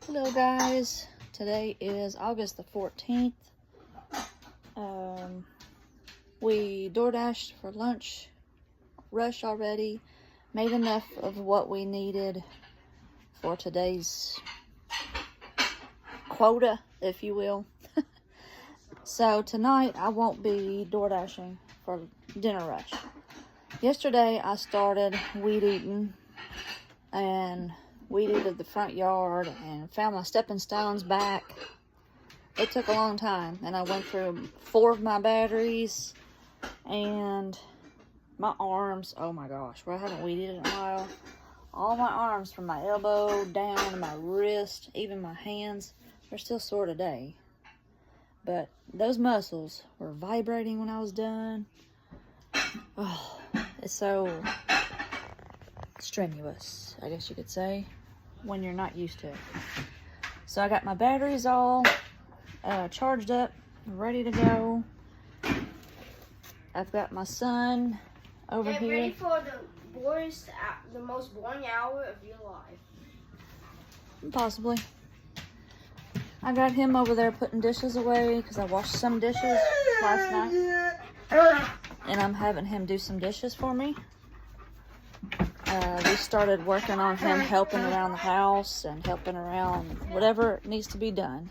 Hello guys, today is August the 14th. We DoorDashed for lunch, rush already, made enough of what we needed for today's quota, if you will. So tonight I won't be DoorDashing for dinner rush. Yesterday I started weed eating and weeded the front yard and found my stepping stones back. It took a long time, and I went through 4 of my batteries and my arms. Oh my gosh, where I haven't weeded in a while. All my arms from my elbow down to my wrist, even my hands, they're still sore today. But those muscles were vibrating when I was done. Oh, it's so strenuous, I guess you could say, when you're not used to it. So I got my batteries all charged up, ready to go. I've got my son over here. Get ready for the most boring hour of your life. Possibly. I got him over there putting dishes away because I washed some dishes last night. And I'm having him do some dishes for me. We started working on him helping around the house and helping around whatever needs to be done.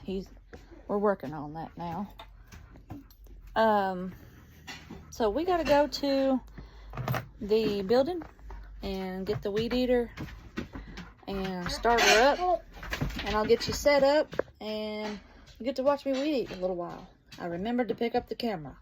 We're working on that now. So we got to go to the building and get the weed eater and start her up. And I'll get you set up and you get to watch me weed eat a little while. I remembered to pick up the camera.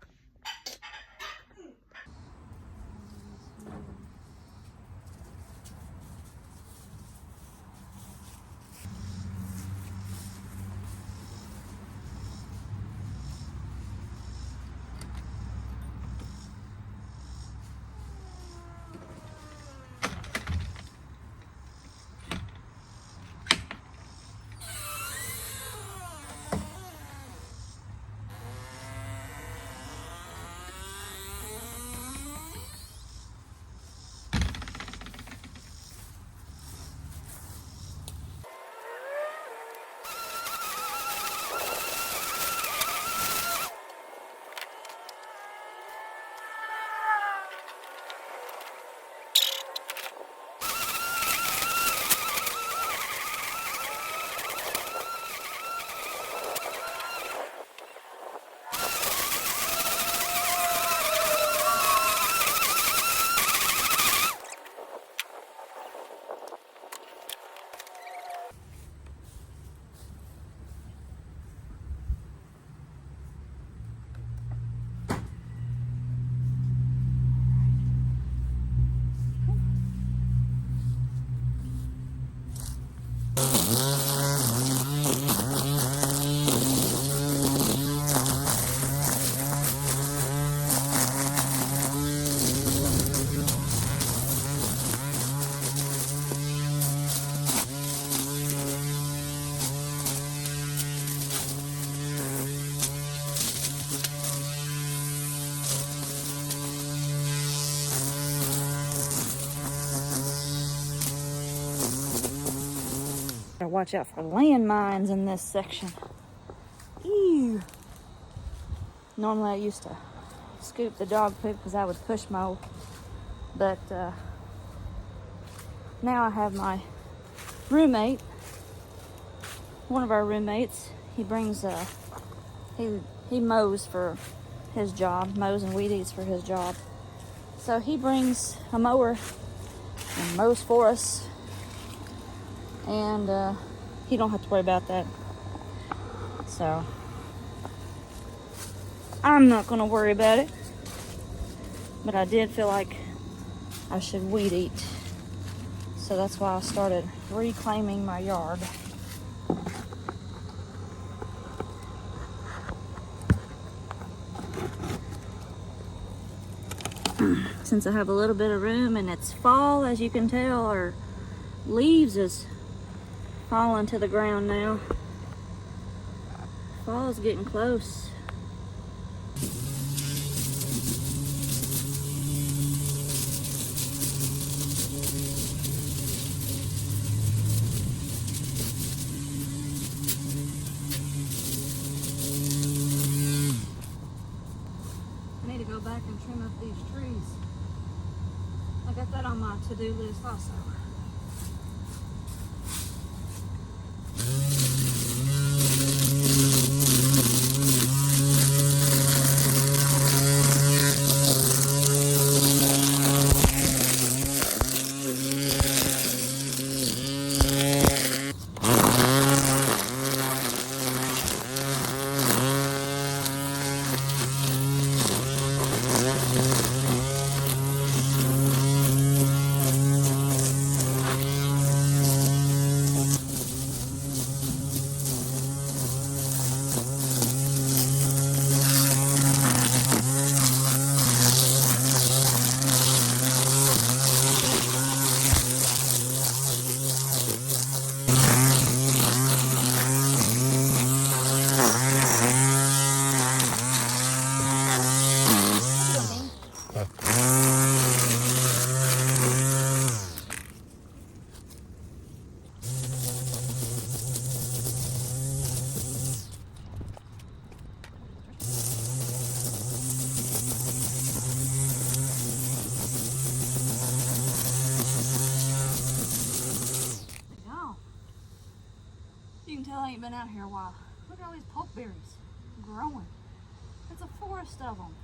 Gotta watch out for landmines in this section. Ew. Normally I used to scoop the dog poop because I would push mow, but now I have my roommate, one of our roommates. He brings he mows for his job, mows and weed eats for his job. So he brings a mower and mows for us. And he don't have to worry about that. So I'm not going to worry about it. But I did feel like I should weed eat. So that's why I started reclaiming my yard. Since I have a little bit of room and it's fall, as you can tell, our leaves is falling to the ground now. Fall is getting close. these trees. I got that on my to-do list also. You can tell I ain't been out here a while. Look at all these pokeberries growing. It's a forest of them.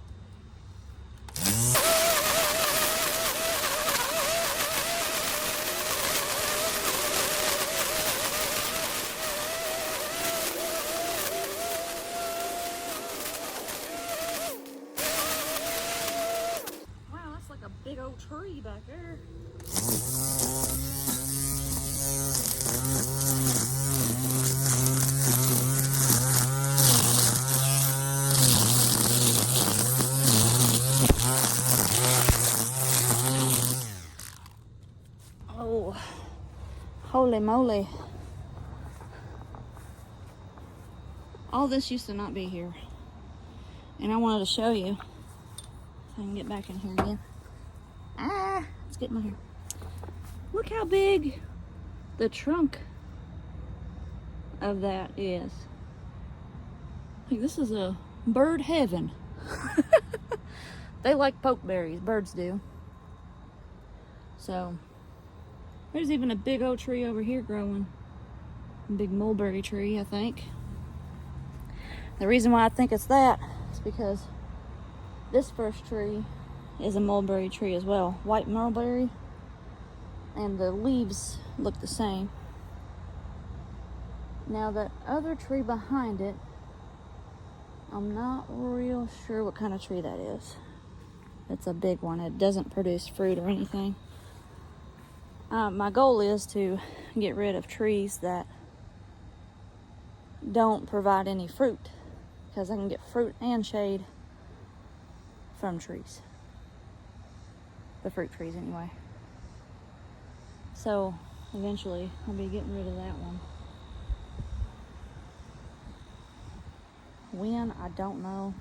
Wow, that's like a big old tree back there. Oh, holy moly. All this used to not be here. And I wanted to show you. If I can get back in here again. Let's get in my hair. Look how big the trunk of that is. Like, this is a bird heaven. They like pokeberries, birds do. So, there's even a big old tree over here growing. A big mulberry tree, I think. The reason why I think it's that is because this first tree is a mulberry tree as well. White mulberry. And the leaves look the same. Now the other tree behind it, I'm not real sure what kind of tree that is. It's a big one. It doesn't produce fruit or anything. My goal is to get rid of trees that don't provide any fruit, because I can get fruit and shade from trees. The fruit trees anyway. So eventually I'll be getting rid of that one. When, I don't know.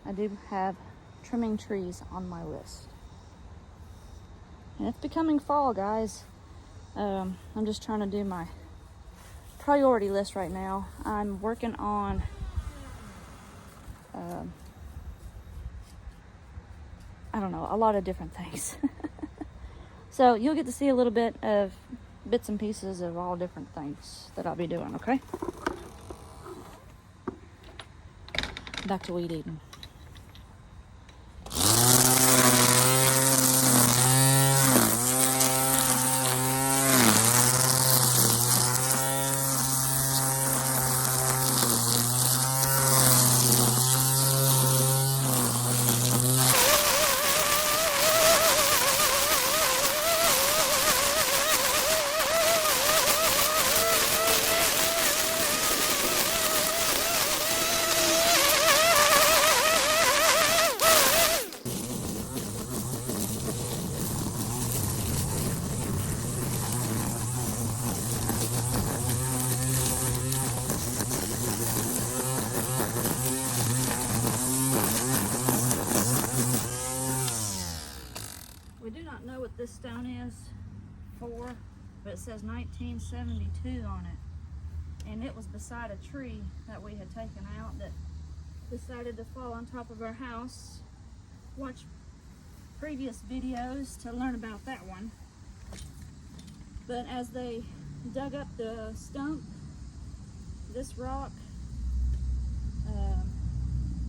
I do have trimming trees on my list. And it's becoming fall, guys. I'm just trying to do my priority list right now. I'm working on I don't know, a lot of different things. So you'll get to see a little bit of bits and pieces of all different things that I'll be doing, okay? Back to weed eating. We do not know what this stone is for, but it says 1972 on it. And it was beside a tree that we had taken out that decided to fall on top of our house watch previous videos to learn about that one. But as they dug up the stump, this rock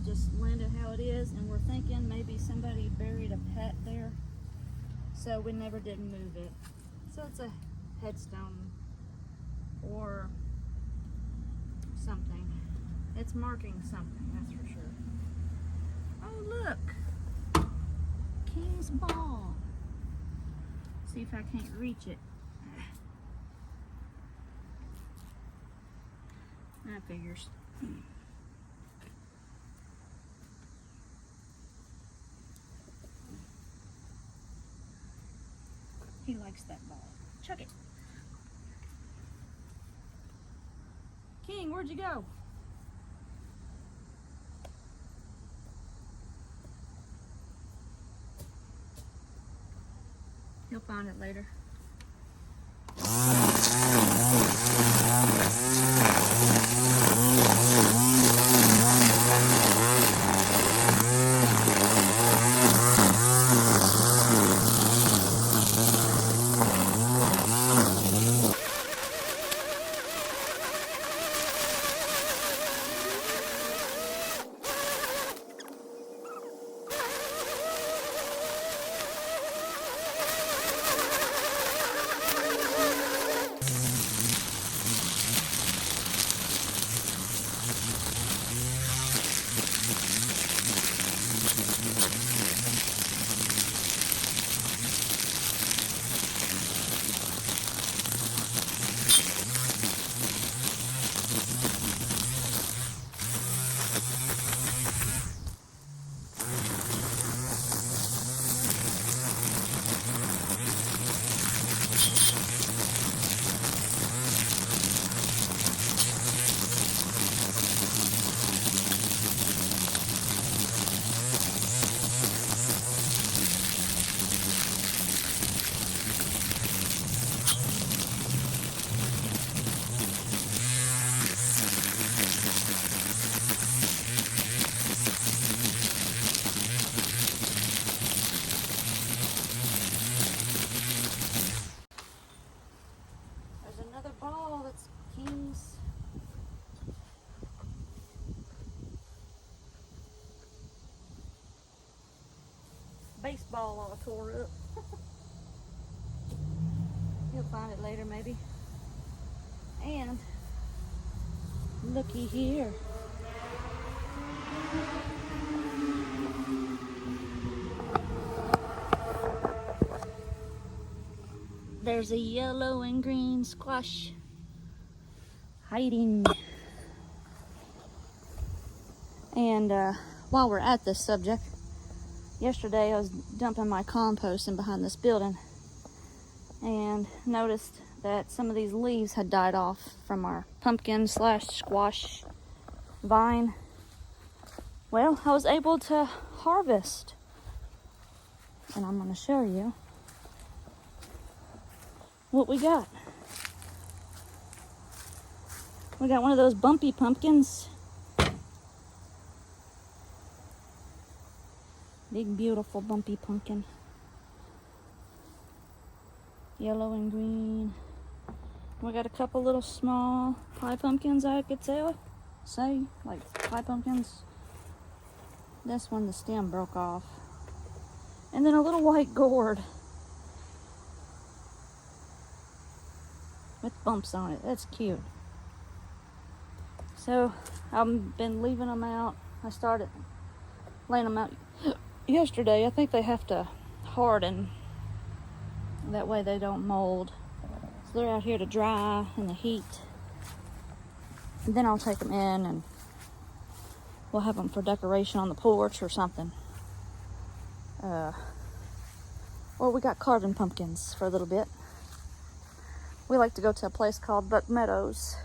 just landed how it is, and we're thinking maybe somebody buried a pet there, so we never did move it. So it's a headstone or something. It's marking something, that's for sure. Oh look, King's ball. See if I can't reach it. That figures. He likes that ball. Chuck it. King, where'd you go? He'll find it later. Baseball all tore up. He'll find it later maybe. And looky here. There's a yellow and green squash hiding. And while we're at this subject, yesterday I was dumping my compost in behind this building and noticed that some of these leaves had died off from our pumpkin / squash vine. Well, I was able to harvest, and I'm going to show you what we got. We got one of those bumpy pumpkins. Big, beautiful, bumpy pumpkin. Yellow and green. We got a couple little small pie pumpkins, I could say, like pie pumpkins. This one, the stem broke off. And then a little white gourd with bumps on it. That's cute. So I've been leaving them out. I started laying them out yesterday. I think they have to harden, that way they don't mold. So they're out here to dry in the heat, and then I'll take them in and we'll have them for decoration on the porch or something. Or we got carving pumpkins for a little bit. We like to go to a place called Buck Meadows,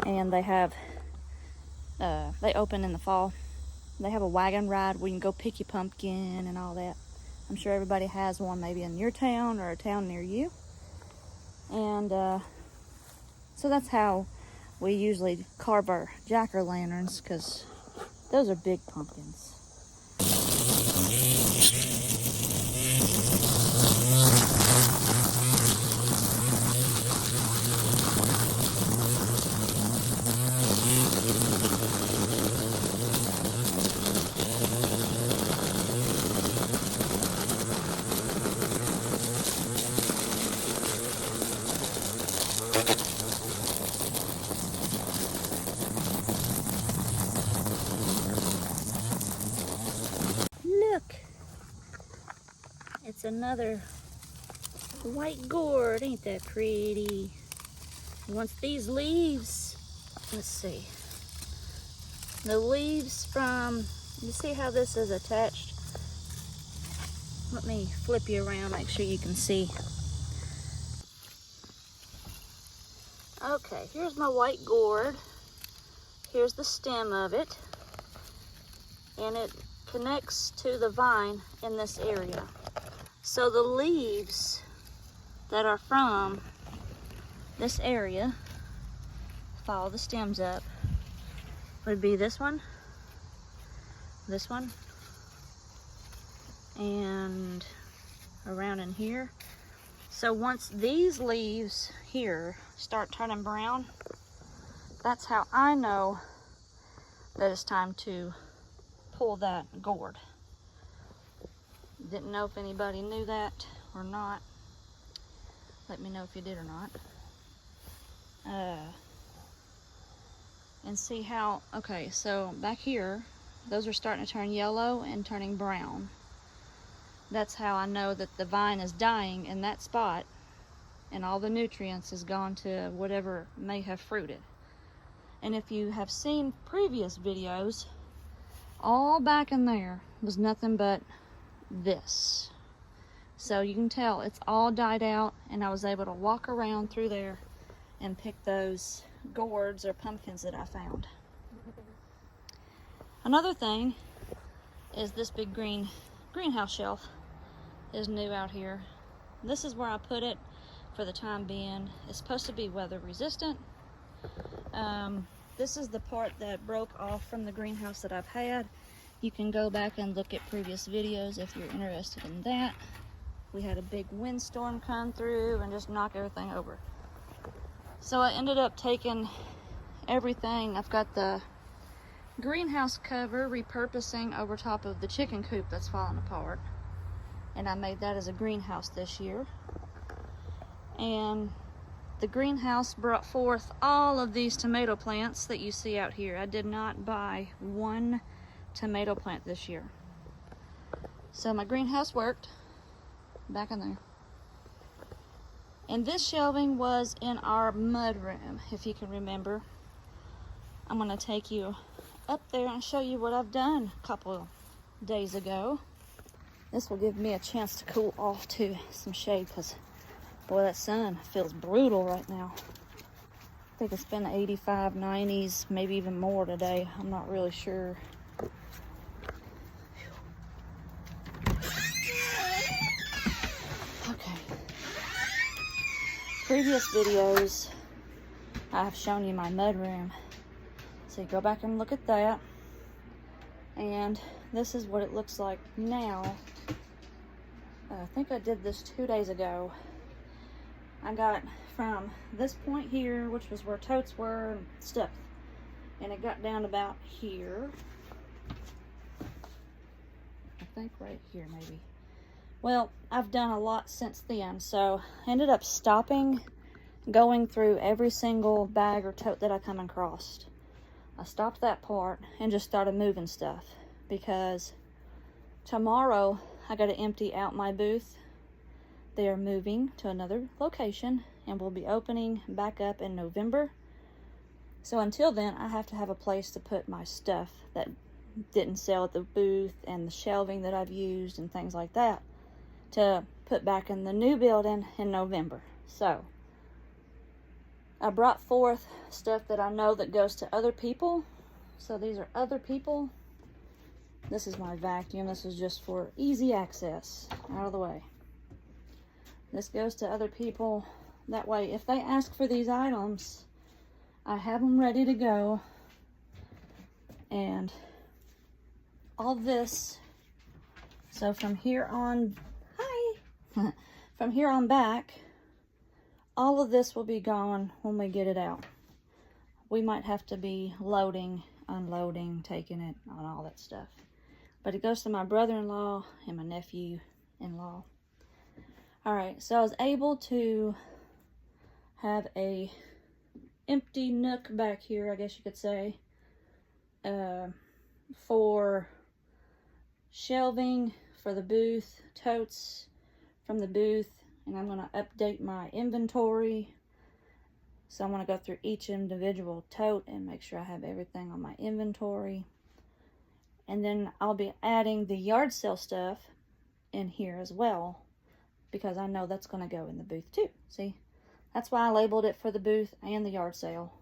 and they have they open in the fall. They have a wagon ride where you can go pick your pumpkin and all that. I'm sure everybody has one maybe in your town or a town near you. And so that's how we usually carve our jack-o'-lanterns, because those are big pumpkins. another white gourd. Ain't that pretty? Once these leaves, let's see, the leaves from, you see how this is attached? Let me flip you around, make sure you can see. Okay, here's my white gourd. Here's the stem of it. And it connects to the vine in this area. So the leaves that are from this area, follow the stems up, would be this one, and around in here. So once these leaves here start turning brown, that's how I know that it's time to pull that gourd. Didn't know if anybody knew that or not. Let me know if you did or not. And see how, okay, so back here, those are starting to turn yellow and turning brown. That's how I know that the vine is dying in that spot and all the nutrients is gone to whatever may have fruited. And if you have seen previous videos, all back in there was nothing but this. So you can tell it's all died out, and I was able to walk around through there and pick those gourds or pumpkins that I found. Another thing is this big greenhouse shelf is new out here. This is where I put it for the time being. It's supposed to be weather resistant. This is the part that broke off from the greenhouse that I've had. You can go back and look at previous videos if you're interested in that. We had a big windstorm come through and just knock everything over. So I ended up taking everything. I've got the greenhouse cover repurposing over top of the chicken coop that's falling apart. And I made that as a greenhouse this year. And the greenhouse brought forth all of these tomato plants that you see out here. I did not buy one tomato plant this year. So my greenhouse worked. Back in there. And this shelving was in our mud room, if you can remember. I'm going to take you up there and show you what I've done a couple days ago. This will give me a chance to cool off to some shade, because boy, that sun feels brutal right now. I think it's been 85, 90s, maybe even more today. I'm not really sure. Okay. Previous videos, I have shown you my mud room. So you go back and look at that. And this is what it looks like now. I think I did this 2 days ago. I got from this point here, which was where totes were and stuff, and it got down about here. I think right here maybe. Well, I've done a lot since then, so I ended up stopping going through every single bag or tote that I come across. I stopped that part and just started moving stuff, because tomorrow I got to empty out my booth. They are moving to another location and will be opening back up in November. So until then, I have to have a place to put my stuff that didn't sell at the booth, and the shelving that I've used and things like that, to put back in the new building in November. So I brought forth stuff that I know that goes to other people. So these are other people. This is my vacuum. This is just for easy access, out of the way. This goes to other people. That way, if they ask for these items, I have them ready to go. And all this, so from here on, hi, from here on back, all of this will be gone when we get it out. We might have to be loading, unloading, taking it, and all that stuff. But it goes to my brother-in-law and my nephew-in-law. All right, so I was able to have a empty nook back here, I guess you could say, for shelving for the booth, totes, from the booth, and I'm going to update my inventory. So I'm going to go through each individual tote and make sure I have everything on my inventory. And then I'll be adding the yard sale stuff in here as well, because I know that's going to go in the booth too. See, that's why I labeled it for the booth and the yard sale.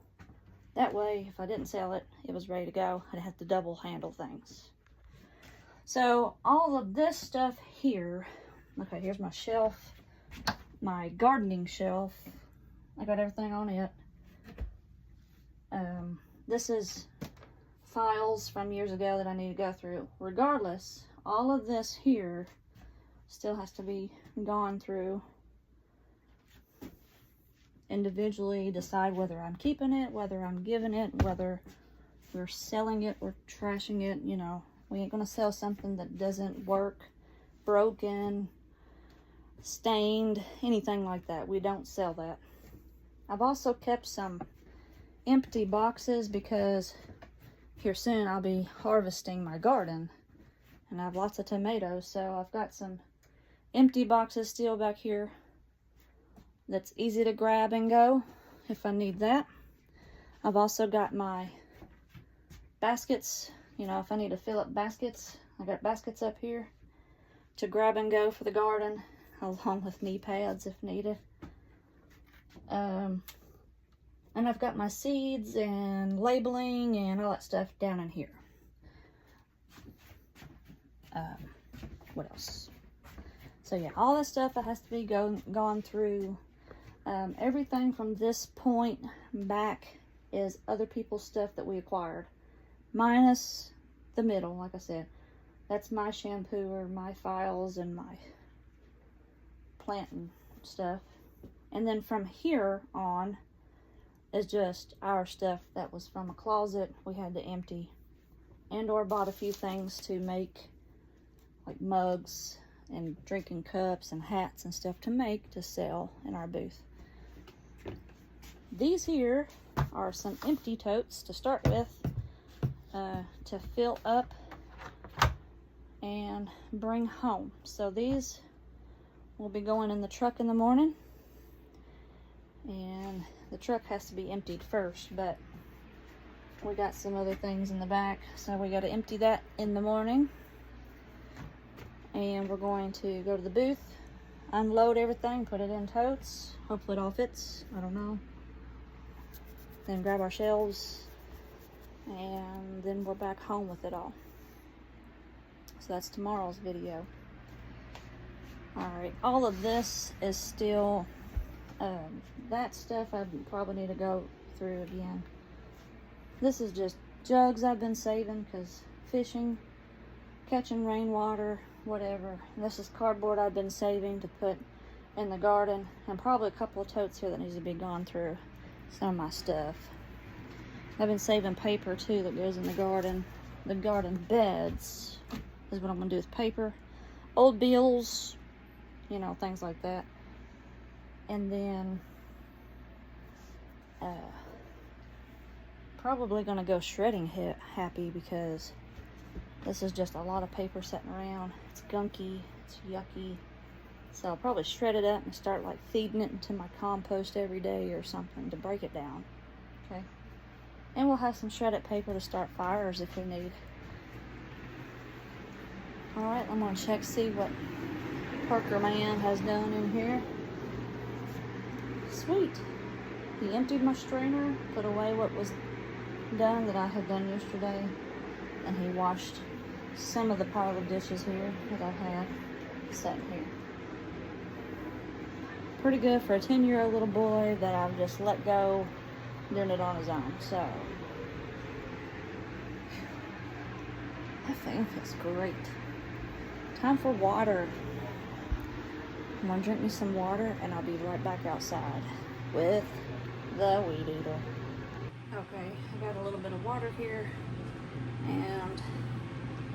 That way, if I didn't sell it, it was ready to go. I'd have to double handle things. So all of this stuff here, okay, here's my shelf, my gardening shelf. I got everything on it. This is files from years ago that I need to go through. Regardless, all of this here still has to be gone through individually, decide whether I'm keeping it, whether I'm giving it, whether we're selling it or trashing it. You know, we ain't gonna sell something that doesn't work, broken, stained, anything like that. We don't sell that. I've also kept some empty boxes because here soon I'll be harvesting my garden and I have lots of tomatoes, so I've got some empty boxes still back here that's easy to grab and go if I need that. I've also got my baskets, you know, if I need to fill up baskets, I got baskets up here to grab and go for the garden, along with knee pads if needed. And I've got my seeds and labeling and all that stuff down in here. What else? So yeah, all this stuff that has to be gone through. Everything from this point back is other people's stuff that we acquired, minus the middle. Like I said, that's my shampooer, my files, and my planting stuff. And then from here on is just our stuff that was from a closet we had to empty, and or bought a few things to make, like mugs and drinking cups and hats and stuff to make to sell in our booth. These here are some empty totes to start with, to fill up and bring home. So these will be going in the truck in the morning, and the truck has to be emptied first, but we got some other things in the back, so we got to empty that in the morning. And we're going to go to the booth, unload everything, put it in totes. Hopefully it all fits, I don't know. Then grab our shelves, and then we're back home with it all. So that's tomorrow's video. Alright, all of this is still, that stuff I probably need to go through again. This is just jugs I've been saving because fishing, catching rainwater, whatever. And this is cardboard I've been saving to put in the garden, and probably a couple of totes here that needs to be gone through some of my stuff. I've been saving paper too that goes in the garden. The garden beds is what I'm gonna do with paper. Old bills, you know, things like that. And then probably gonna go shredding happy, because this is just a lot of paper sitting around. It's gunky, it's yucky. So I'll probably shred it up and start like feeding it into my compost every day or something to break it down. Okay. And we'll have some shredded paper to start fires if we need. Alright, I'm gonna check, see what Parker Man has done in here. Sweet. He emptied my strainer, put away what was done that I had done yesterday, and he washed some of the pile of dishes here that I had sitting here. Pretty good for a 10-year-old little boy that I've just let go doing it on his own. So that thing feels great. Time for water. I'm gonna drink me some water and I'll be right back outside with the weed eater. Okay, I got a little bit of water here, and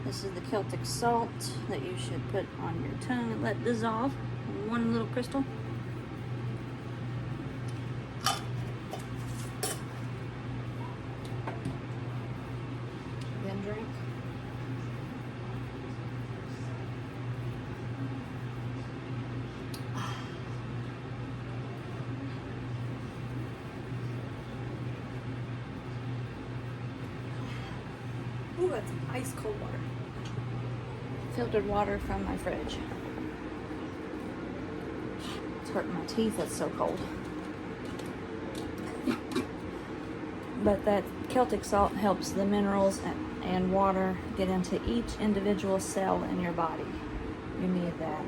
this is the Celtic salt that you should put on your tongue and let dissolve in one little crystal. Then drink. Ooh, that's ice cold water. Filtered water from my fridge. It's hurting my teeth, it's so cold. But that Celtic salt helps the minerals and water get into each individual cell in your body. You need that.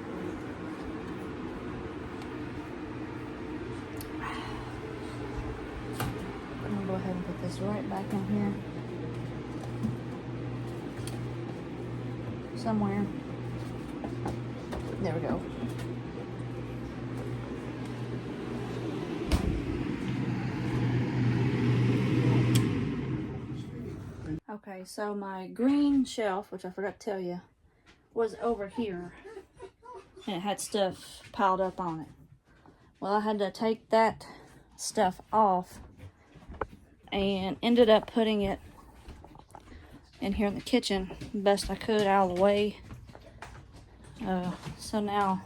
I'm gonna go ahead and put this right back in here. Somewhere. There we go. Okay, so my green shelf, which I forgot to tell you, was over here. And it had stuff piled up on it. Well, I had to take that stuff off and ended up putting it in here in the kitchen best I could, out of the way. So now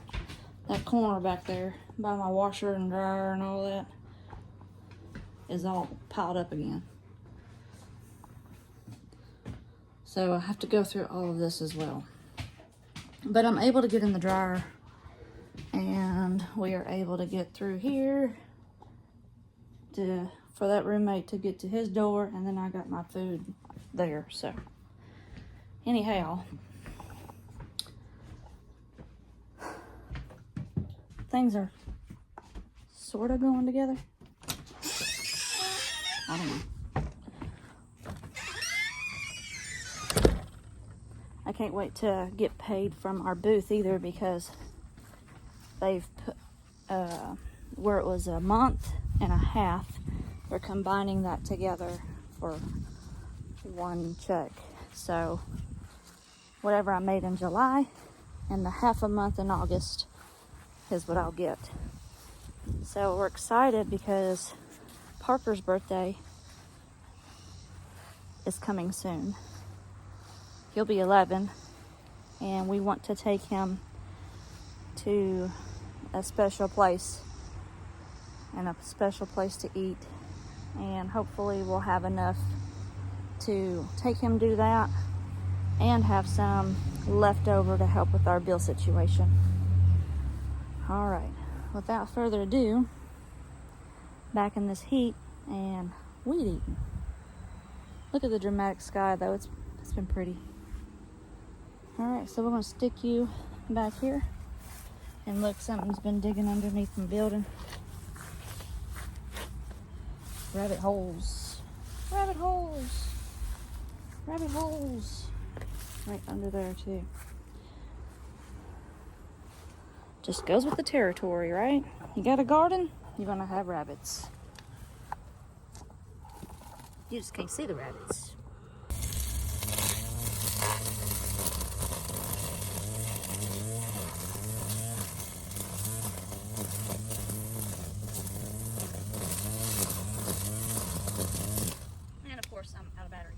that corner back there by my washer and dryer and all that is all piled up again. So I have to go through all of this as well. But I'm able to get in the dryer, and we are able to get through here for that roommate to get to his door, and then I got my food there. So anyhow, things are sort of going together. I don't know. I can't wait to get paid from our booth either, because they've put, where it was a month and a half, they're combining that together for one check. So whatever I made in July and the half a month in August is what I'll get. So we're excited because Parker's birthday is coming soon. He'll be 11, and we want to take him to a special place and a special place to eat, and hopefully we'll have enough to take him do that and have some left over to help with our bill situation. All right, without further ado, back in this heat and weed eating. Look at the dramatic sky though, it's been pretty. All right, so we're gonna stick you back here, and look, something's been digging underneath the building. Rabbit holes, rabbit holes, rabbit holes. Right under there too. Just goes with the territory, right? You got a garden, you're gonna have rabbits. You just can't see the rabbits. And of course, I'm out of battery.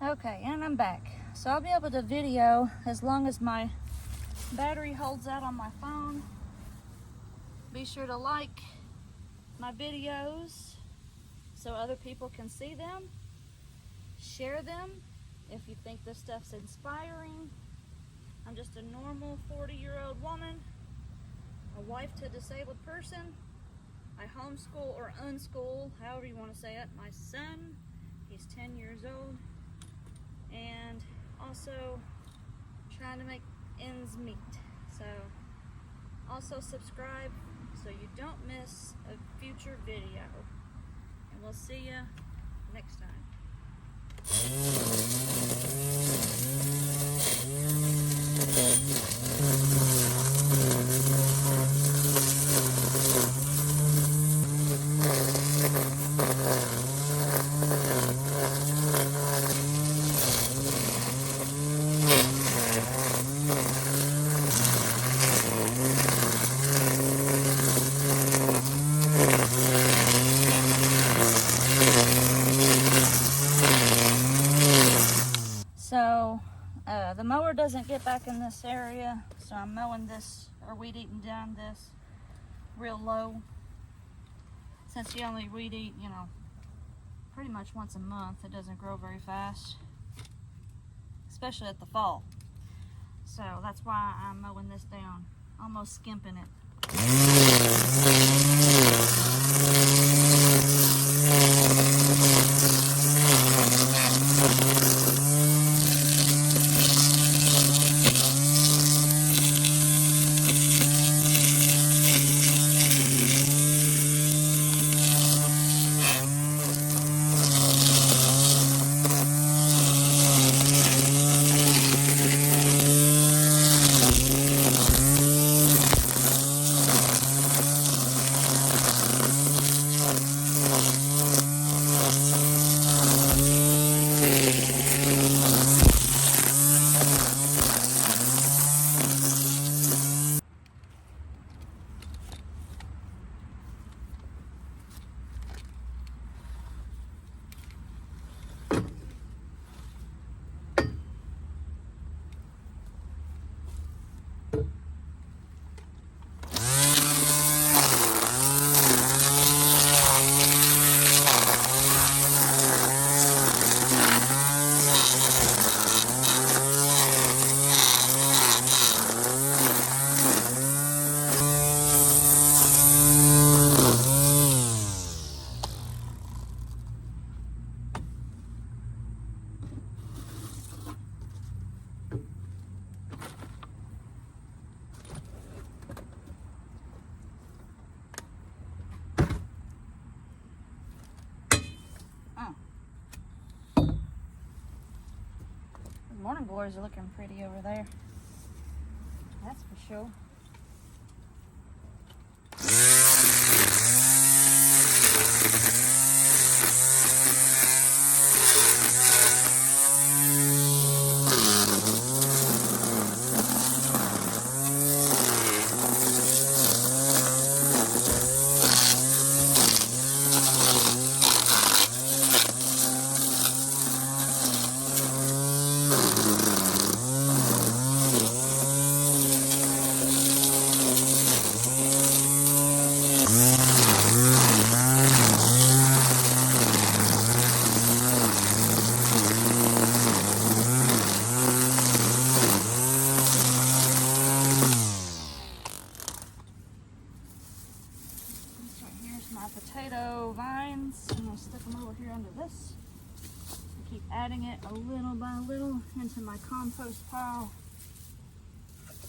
Okay, and I'm back. So I'll be able to video as long as my battery holds out on my phone. Be sure to like my videos so other people can see them. Share them if you think this stuff's inspiring. I'm just a normal 40-year-old woman, a wife to a disabled person. I homeschool or unschool, however you want to say it, my son. He's 10 years old. And also trying to make ends meet. So also subscribe so you don't miss a future video. And we'll see you next time. So the mower doesn't get back in this area, so I'm mowing this, or weed eating down this real low. Since you only weed eat, pretty much once a month, it doesn't grow very fast. especially at the fall. So that's why I'm mowing this down, almost skimping it. Morning glories are looking pretty over there. That's for sure. Potato vines. I'm going to stick them over here under this. I keep adding it a little by little into my compost pile.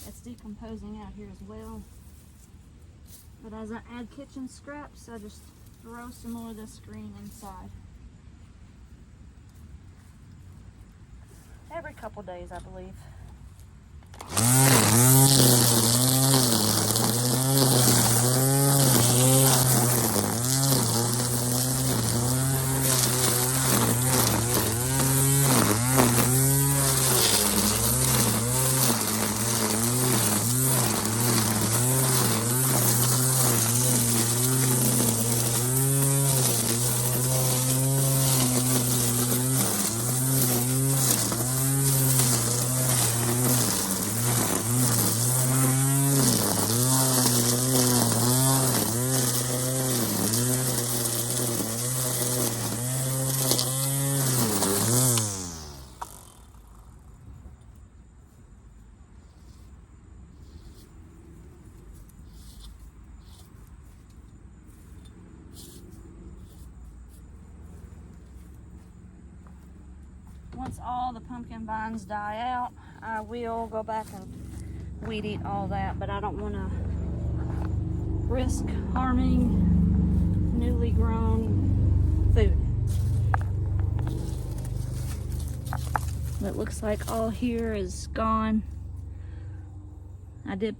It's decomposing out here as well. But as I add kitchen scraps, I just throw some more of this green inside. Every couple days, I believe. Once all the pumpkin vines die out, I will go back and weed eat all that, but I don't want to risk harming newly grown food. It looks like all here is gone. I did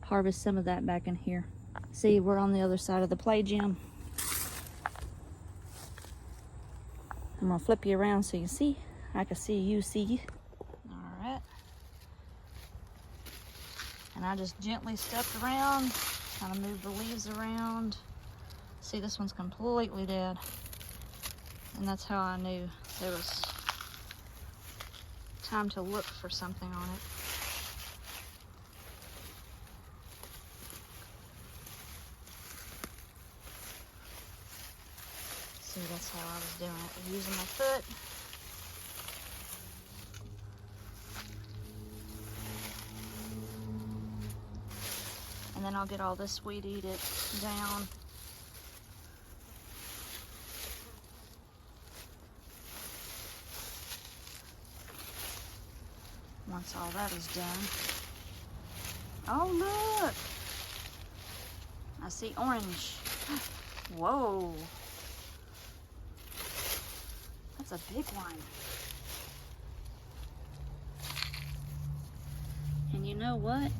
harvest some of that back in here. See, we're on the other side of the play gym. I'm gonna flip you around so you see. I can see you see. All right. And I just gently stepped around, kind of moved the leaves around. See, this one's completely dead. And that's how I knew there was time to look for something on it. See, that's how I was doing it. Using my foot. I'll get all this weed eated down. Once all that is done. Oh, look! I see orange. Whoa! That's a big one. And you know what?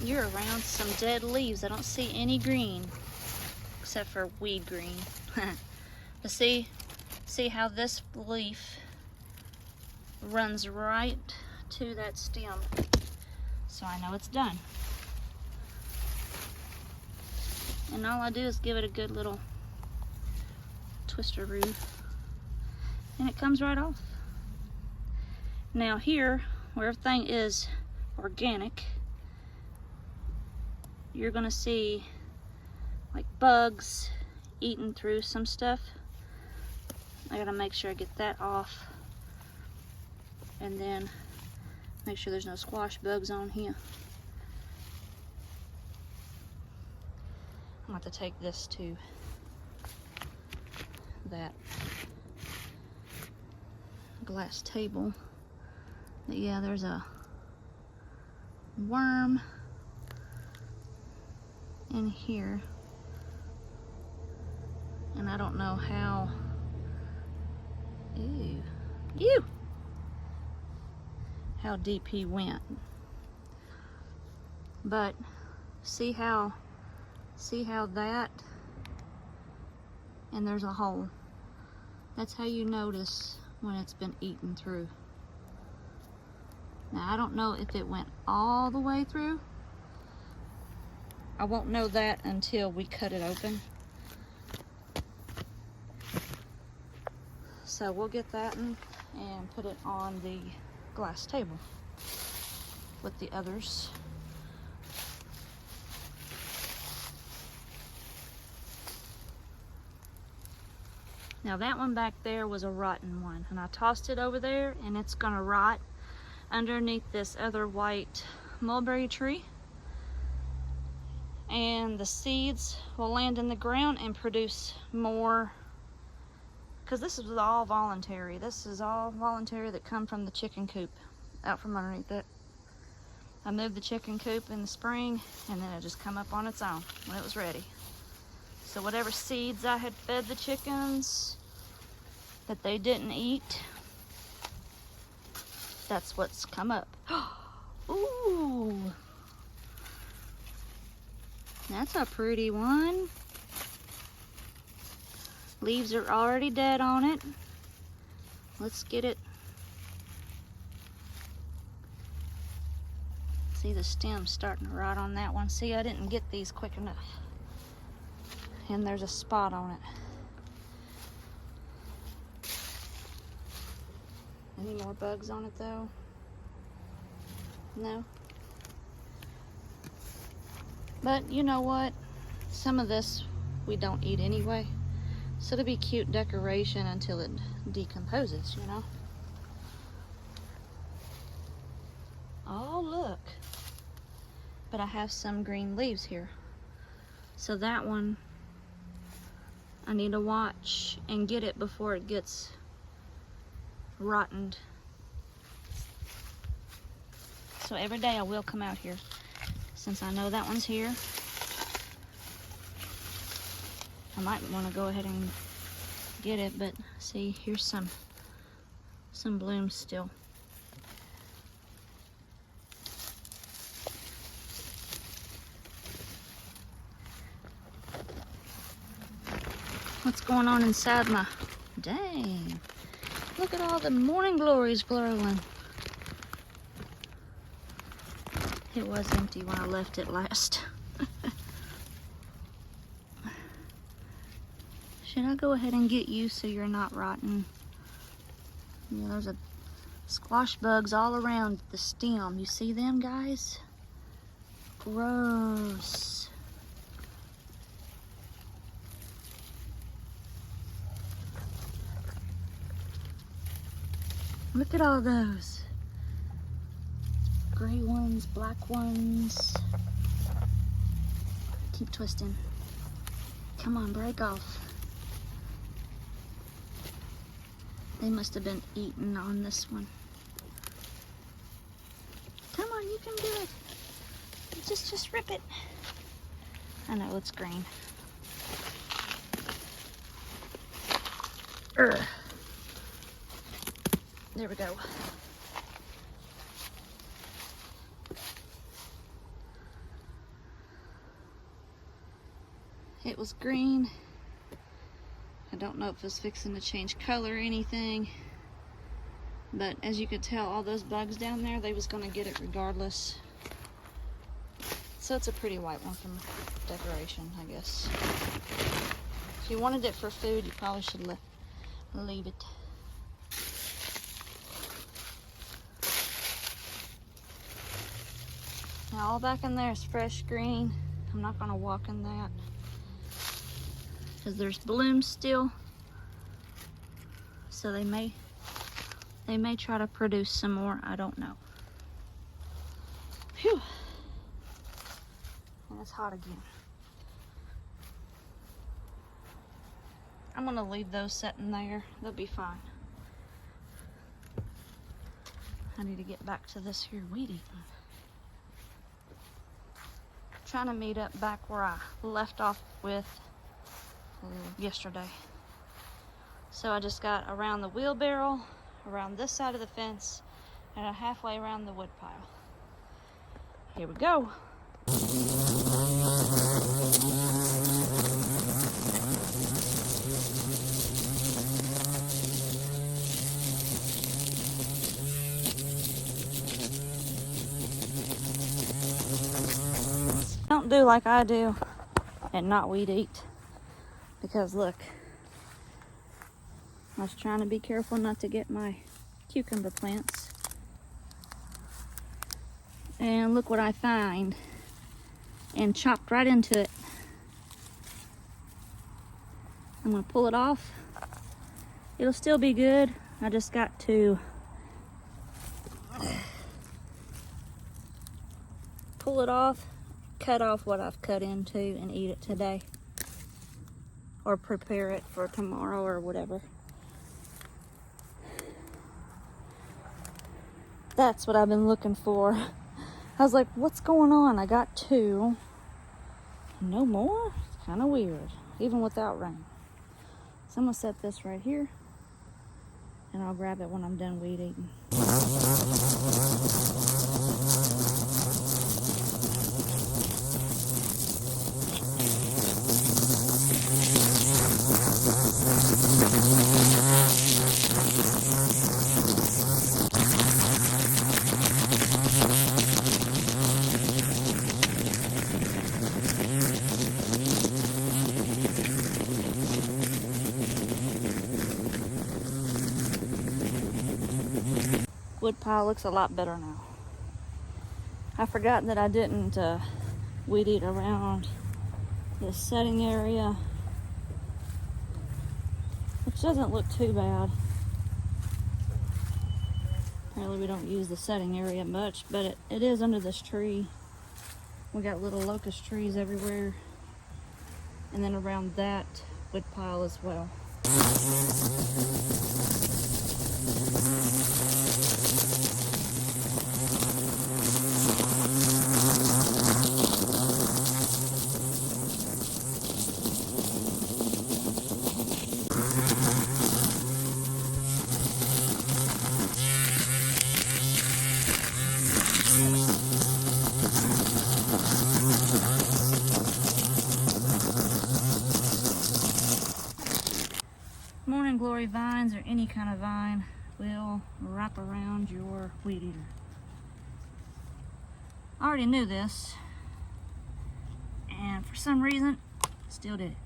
You're around some dead leaves. I don't see any green, except for weed green. But see how this leaf runs right to that stem. So I know it's done. And all I do is give it a good little twister-roo, and it comes right off. Now here, where everything is organic, you're gonna see like bugs eating through some stuff. I gotta make sure I get that off, and then make sure there's no squash bugs on here. I'm going to take this to that glass table. But yeah, there's a worm in here, and I don't know how. Ew! How deep he went. But see how that, and there's a hole. That's how you notice when it's been eaten through. Now I don't know if it went all the way through. I won't know that until we cut it open. So we'll get that and put it on the glass table with the others. Now that one back there was a rotten one, and I tossed it over there, and it's gonna rot underneath this other white mulberry tree, and the seeds will land in the ground and produce more, because this is all voluntary. This is all voluntary that come from the chicken coop out from underneath it. I moved the chicken coop in the spring, and then it just come up on its own when it was ready. So whatever seeds I had fed the chickens that they didn't eat, that's what's come up. Ooh, that's a pretty one. Leaves are already dead on it. Let's get it. See the stem starting to rot on that one. See, I didn't get these quick enough. And there's a spot on it. Any more bugs on it though? No? But you know what? Some of this we don't eat anyway. So it'll be cute decoration until it decomposes, you know? Oh, look. But I have some green leaves here. So that one, I need to watch and get it before it gets rottened. So every day I will come out here, since I know that one's here. I might want to go ahead and get it, but see, here's some blooms still. What's going on inside my... Dang. Look at all the morning glories glowing. It was empty when I left it last. Should I go ahead and get you so you're not rotten? Yeah, there's a squash bugs all around the stem. You see them, guys? Gross. Look at all those. Gray ones, black ones. Keep twisting. Come on, break off. They must have been eating on this one. Come on, you can do it. Just rip it. I know, it's green. Urgh. There we go. It was green. I don't know if it's fixing to change color or anything, but as you could tell, all those bugs down there, they was gonna get it regardless. So it's a pretty white one from decoration, I guess. If you wanted it for food, you probably should leave it. Now all back in there is fresh green. I'm not gonna walk in that because there's blooms still. So they may try to produce some more, I don't know. Phew. And it's hot again. I'm gonna leave those sitting there. They'll be fine. I need to get back to this here weed eating. Trying to meet up back where I left off with yesterday. So I just got around the wheelbarrow, around this side of the fence, and halfway around the wood pile. Here we go. Don't do like I do and not weed eat, because look, I was trying to be careful not to get my cucumber plants, and look what I find, and chopped right into it. I'm gonna pull it off. It'll still be good. I just got to pull it off, cut off what I've cut into, and eat it today, or prepare it for tomorrow or whatever. That's what I've been looking for. I was like, what's going on? I got 2. No more? It's kind of weird, even without rain. So I'm gonna set this right here, and I'll grab it when I'm done weed eating. Wood pile looks a lot better now. I forgot that I didn't weed eat around this setting area, which doesn't look too bad. Apparently we don't use the setting area much, but it is under this tree. We got little locust trees everywhere, and then around that wood pile as well. Morning glory vines, or any kind of vine, will wrap around your weed eater. I already knew this, and for some reason, still did it.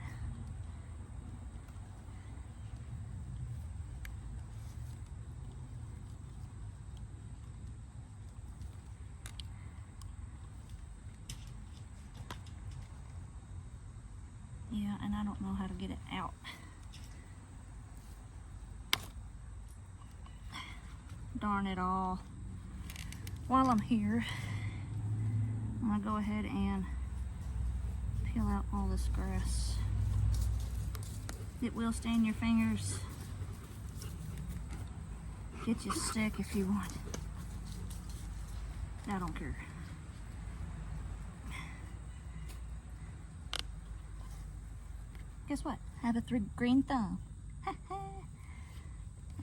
Yeah, and I don't know how to get it out. Darn it all. While I'm here, I'm gonna go ahead and peel peel out all this grass. It will stain your fingers. Get you sick if you want. I don't care. Guess what? I have a green thumb.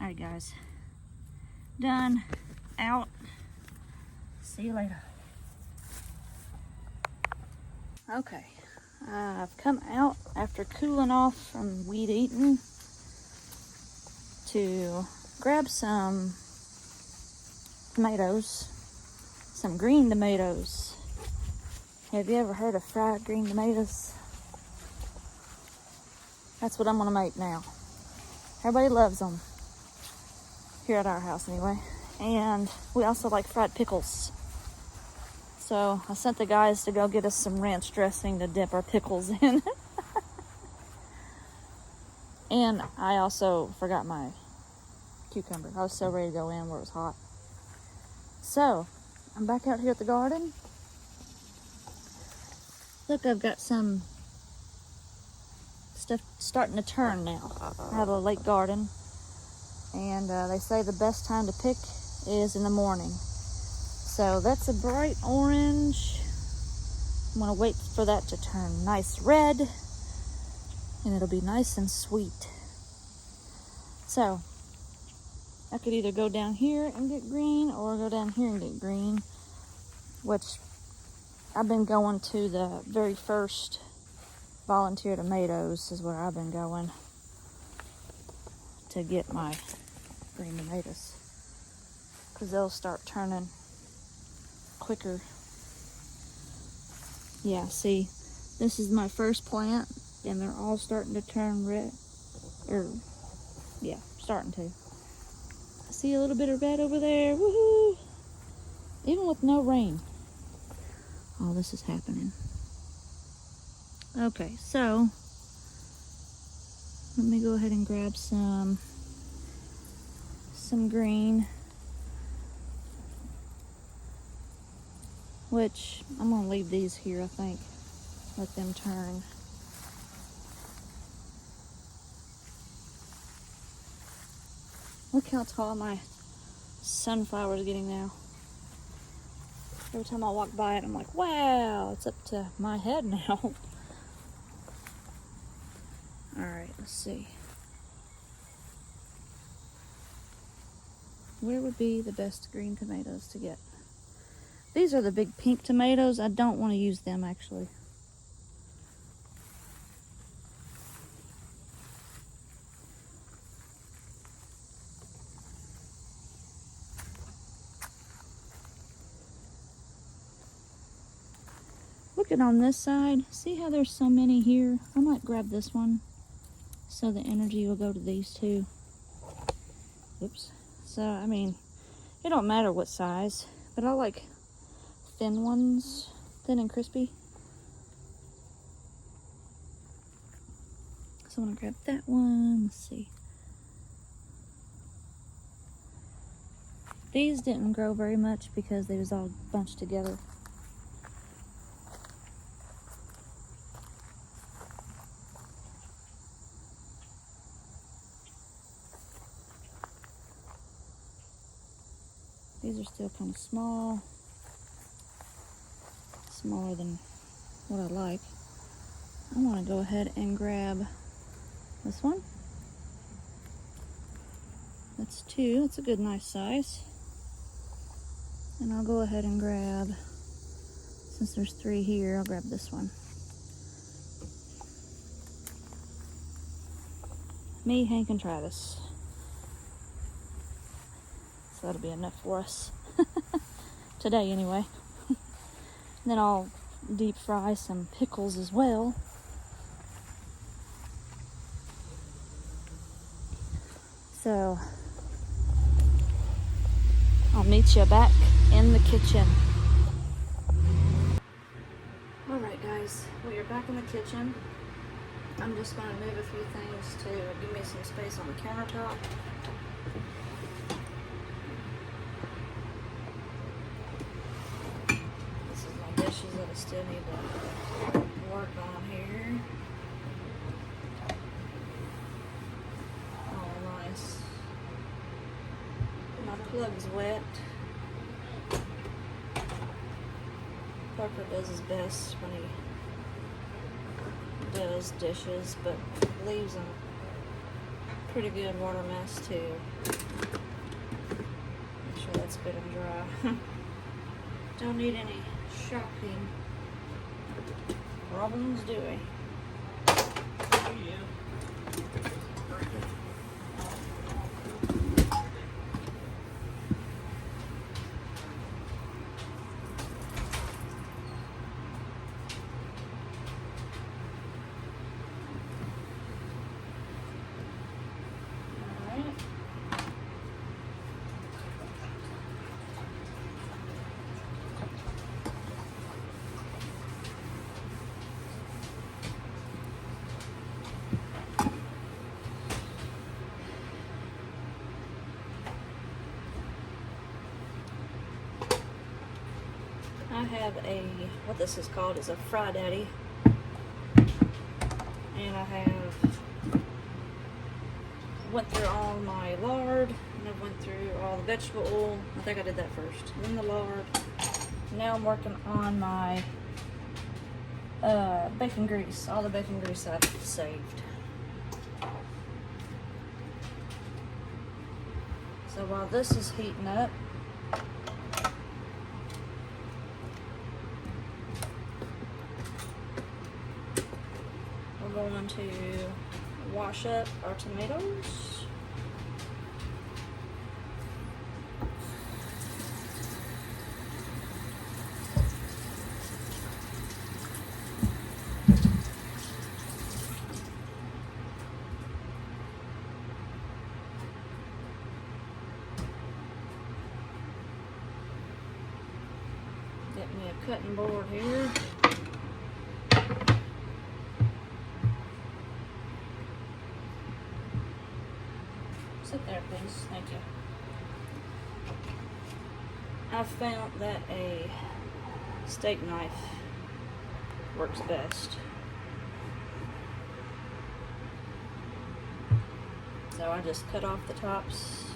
Alright guys. Done. Out. See you later. Okay. I've come out after cooling off from weed eating to grab some tomatoes. Some green tomatoes. Have you ever heard of fried green tomatoes? That's what I'm gonna make now. Everybody loves them. Here at our house anyway. And we also like fried pickles. So I sent the guys to go get us some ranch dressing to dip our pickles in. And I also forgot my cucumber. I was so ready to go in where it was hot. So I'm back out here at the garden. Look, I've got some stuff starting to turn now. I have a late garden. And they say the best time to pick is in the morning. So that's a bright orange. I'm gonna wait for that to turn nice red. And it'll be nice and sweet. So, I could either go down here and get green or go down here and get green. Which, I've been going to the very first Volunteer Tomatoes is where I've been going to get my green tomatoes. Because they'll start turning quicker. Yeah, see, this is my first plant and they're all starting to turn red. Yeah, starting to. I see a little bit of red over there. Woohoo! Even with no rain. All this is happening. Okay, so let me go ahead and grab some green, which I'm gonna leave these here, I think. Let them turn. Look how tall my sunflower is getting now. Every time I walk by it, I'm like, wow, it's up to my head now. Alright, let's see. Where would be the best green tomatoes to get? These are the big pink tomatoes. I don't want to use them, actually. Looking on this side, see how there's so many here? I might grab this one so the energy will go to these two. Oops. So, I mean, it don't matter what size, but I like thin ones, thin and crispy. So I'm gonna grab that one. Let's see. These didn't grow very much because they was all bunched together. These are still kind of small. Smaller than what I like. I want to go ahead and grab this one. That's 2. That's a good, nice size. And I'll go ahead and grab, since there's 3 here, I'll grab this one. Me, Hank, and Travis. So that'll be enough for us. Today, anyway. Then I'll deep fry some pickles as well. So, I'll meet you back in the kitchen. Alright guys, we are back in the kitchen. I'm just going to move a few things to give me some space on the countertop. This is my dishes that I still need to work on here. Oh, nice. My plug's wet. Parker does his best when he does dishes, but leaves a pretty good water mess too. Make sure that's good and dry. Don't need any shocking problems, do we? I have what this is called is a Fry Daddy, and I have went through all my lard, and I went through all the vegetable oil. I think I did that first, then the lard. Now I'm working on my bacon grease, all the bacon grease I've saved. So while this is heating up, we're going to wash up our tomatoes. Get me a cutting board here. Sit there, please. Thank you. I've found that a steak knife works best. So I just cut off the tops.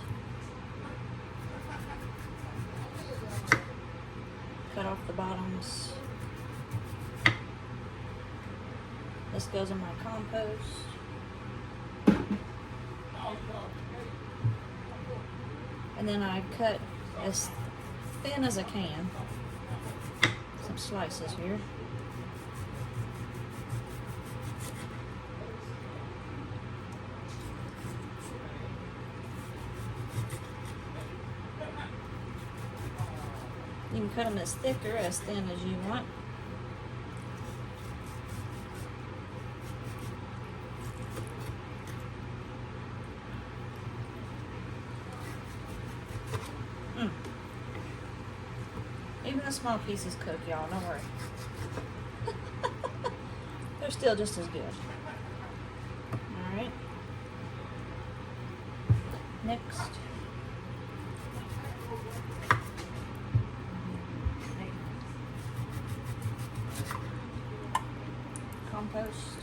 Cut off the bottoms. This goes in my compost. And then I cut as thin as I can. Some slices here. You can cut them as thick or as thin as you want. Even the small pieces cook, y'all, don't worry. They're still just as good. Alright. Next. Compost.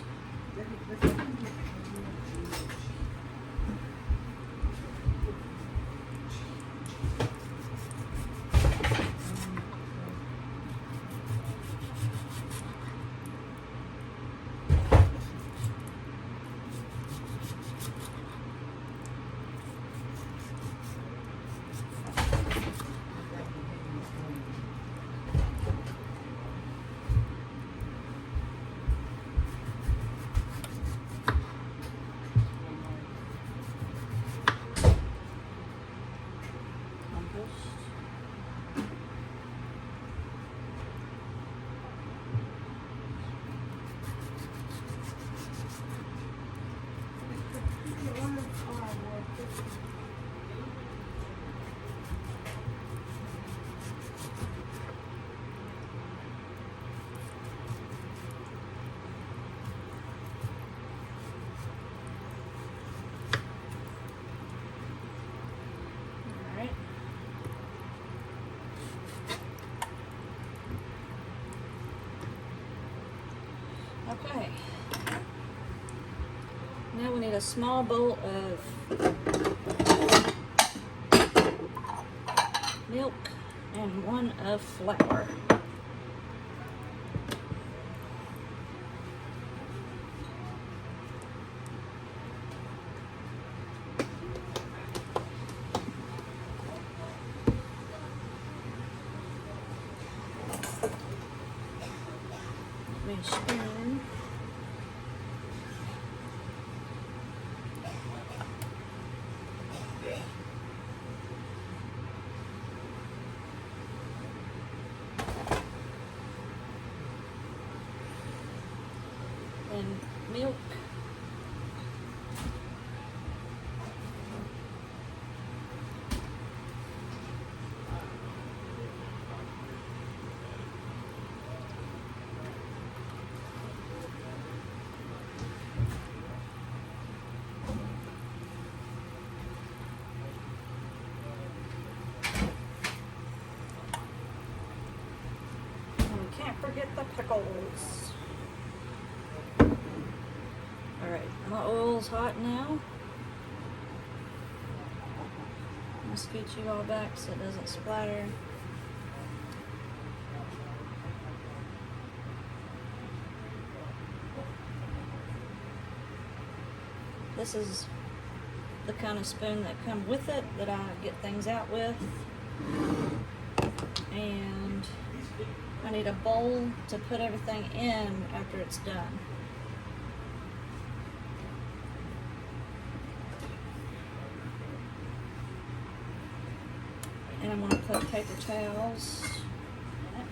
a small bowl of milk and 1 of flour. Spoon. And milk. Can't forget the pickles. Alright, my oil's hot now. I'm going to scoot you all back so it doesn't splatter. This is the kind of spoon that comes with it that I get things out with. And I need a bowl to put everything in after it's done. And I'm going to put paper towels in it.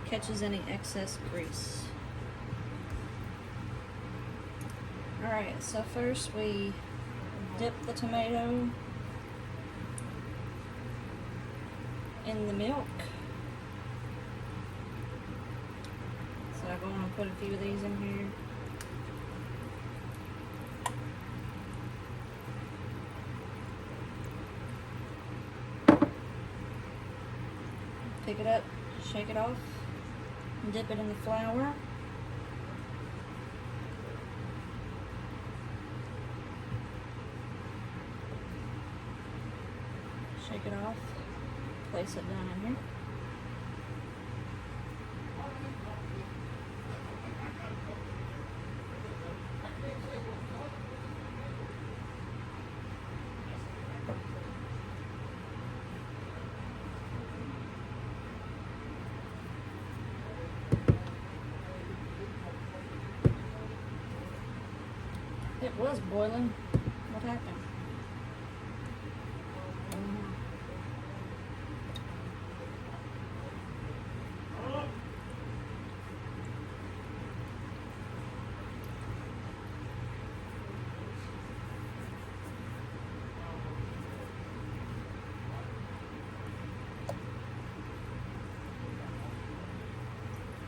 Catches any excess grease. Alright, so first we dip the tomato in the milk. So I'm going to put a few of these in here. Pick it up, shake it off, and dip it in the flour. Shake it off, place it down in here. It was boiling. What happened?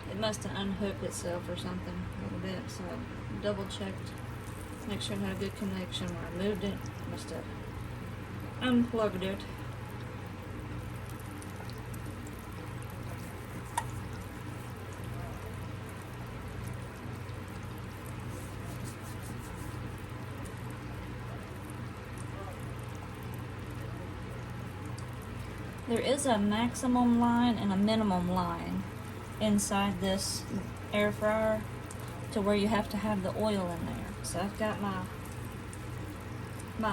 It must have unhooked itself or something a little bit, so I double checked, make sure it had a good connection. When I moved it, must have unplugged it. There is a maximum line and a minimum line inside this air fryer to where you have to have the oil in there. So I've got my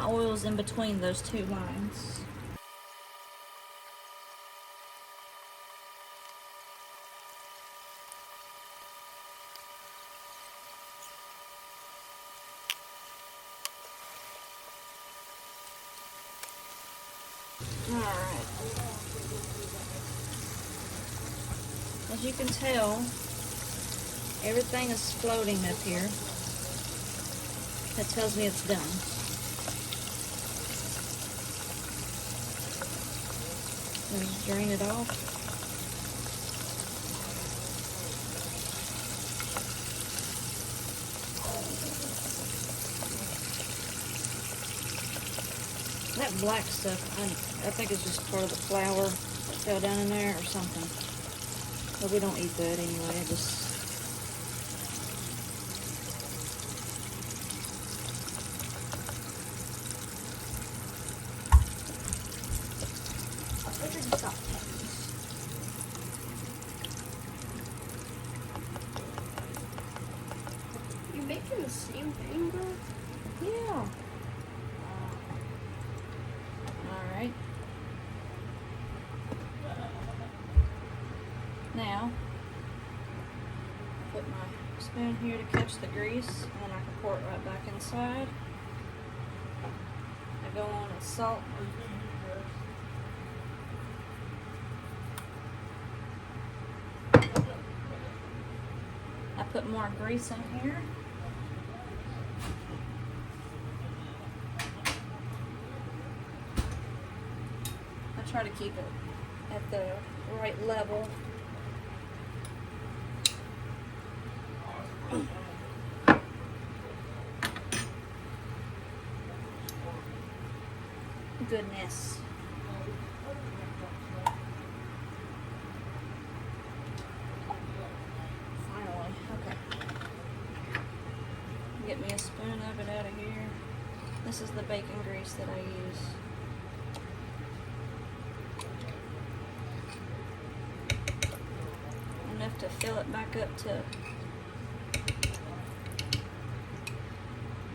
oils in between those two lines. Alright. As you can tell, everything is floating up here. That tells me it's done. Just drain it off. That black stuff, I think it's just part of the flour. fell down in there or something. But we don't eat that anyway. I just You're making the same thing, bro? yeah. All right. Now, put my spoon here to catch the grease, and then I can pour it right back inside. I go on with salt. I put more grease in here. I try to keep it at the right level. Goodness. Finally, okay. Get me a spoon of it out of here. This is the bacon grease that I use. Enough to fill it back up to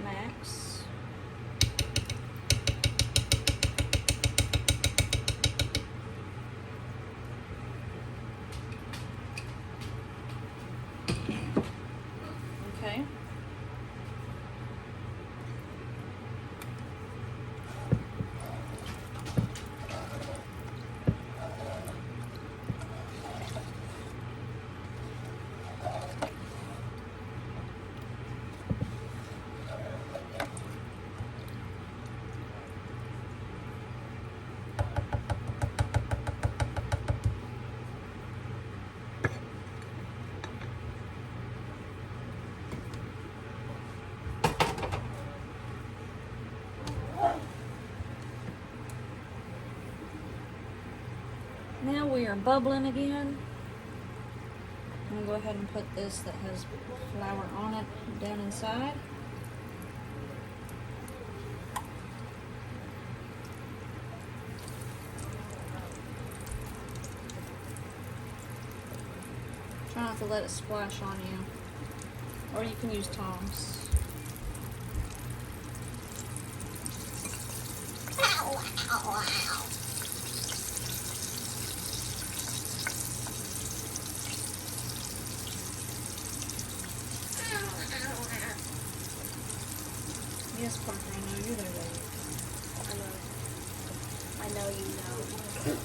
max. Okay. Now we are bubbling again. I'm going to go ahead and put this that has flour on it down inside. Try not to let it splash on you. Or you can use tongs. Ow, ow, ow. Yes, Parker, I know you're there, baby. I know you know.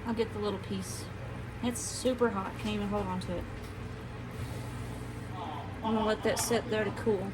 I'll get the little piece. It's super hot. Can't even hold on to it. I'm gonna let that sit there to cool.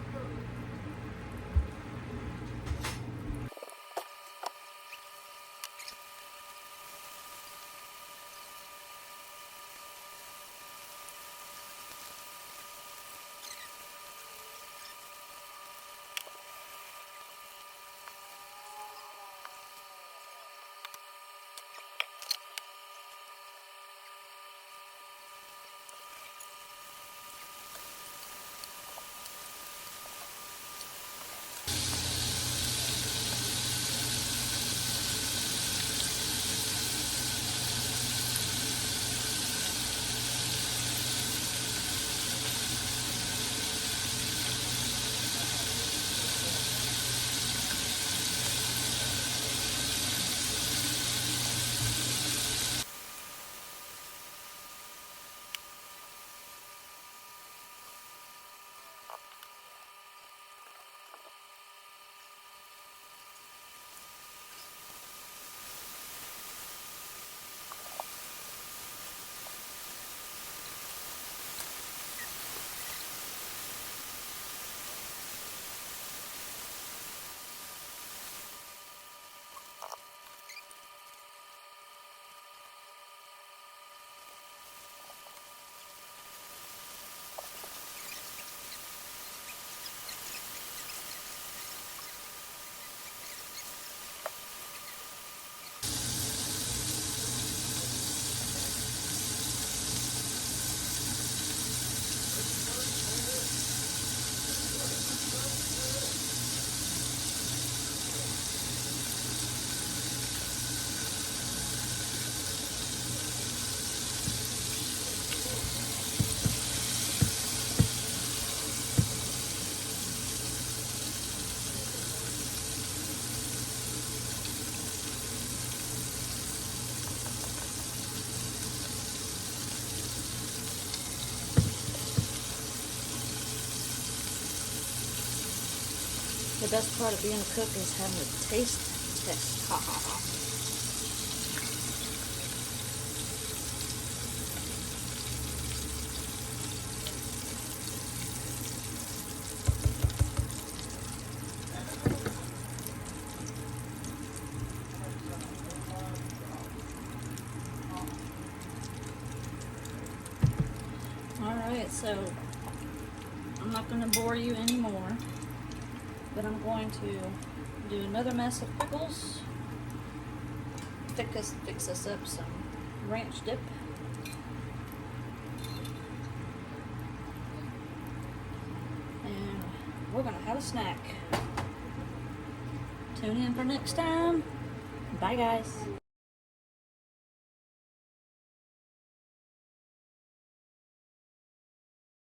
The best part of being a cook is having a taste test. Ha ha ha. Alright, so I'm not going to bore you anymore, but I'm going to do another mess of pickles. Fix us up some ranch dip. And we're going to have a snack. Tune in for next time. Bye, guys.